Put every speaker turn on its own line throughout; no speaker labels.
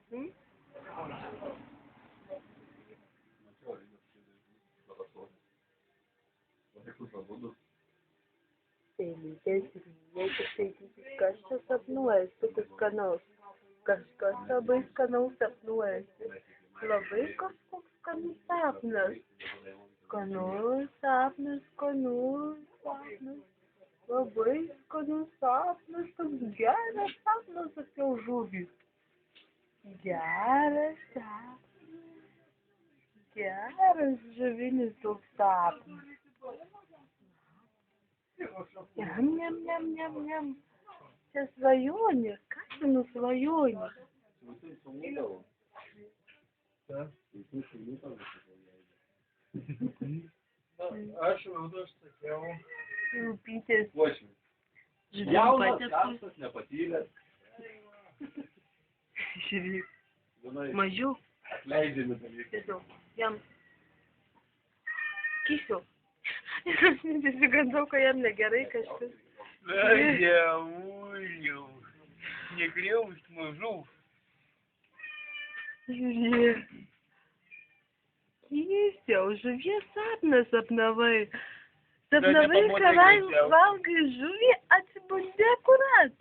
Hm? Pelytės ryja, tiktai kas čia sapnuojasi, tokius skanaus. Kažkas labai skanaus sapnuojasi. Labai kažkoks skanus sapnas. Skanus sapnas, skanus sapnas. Labai skanus sapnas, toks geras sapnas apie žuvį. Geras sapnas. Geras žuvinis toks sapnas. Jam, jam, jam, jam, jam. Čia svajonė. Ką čia nusvajonė?
Aš rūdus sakiau.
Rūpytės.
Jaunas, karštas, nepatyręs.
Žiūrėk. Mažiau.
Atleidžiami dalykai.
Tiesiog. Jam. Kysiu. Ir aš nesigandau, kad jam negerai kažkas.
Dievuliau. Negriausk mažų.
Žiūrėk. Kysiau, žuvies sapną sapnavai. Sapnavai, kad valgai žuvį, atsibundi akurat.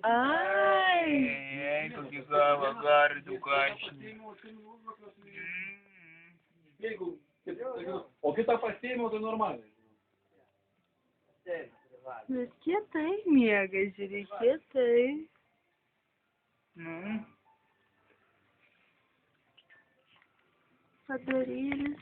Ai.
Kokį savo gardų kašinį.
O kitą pasiėmiau, tai normaliai.
Bet kietai miega, žiūrėk, kietai. Padarėlis.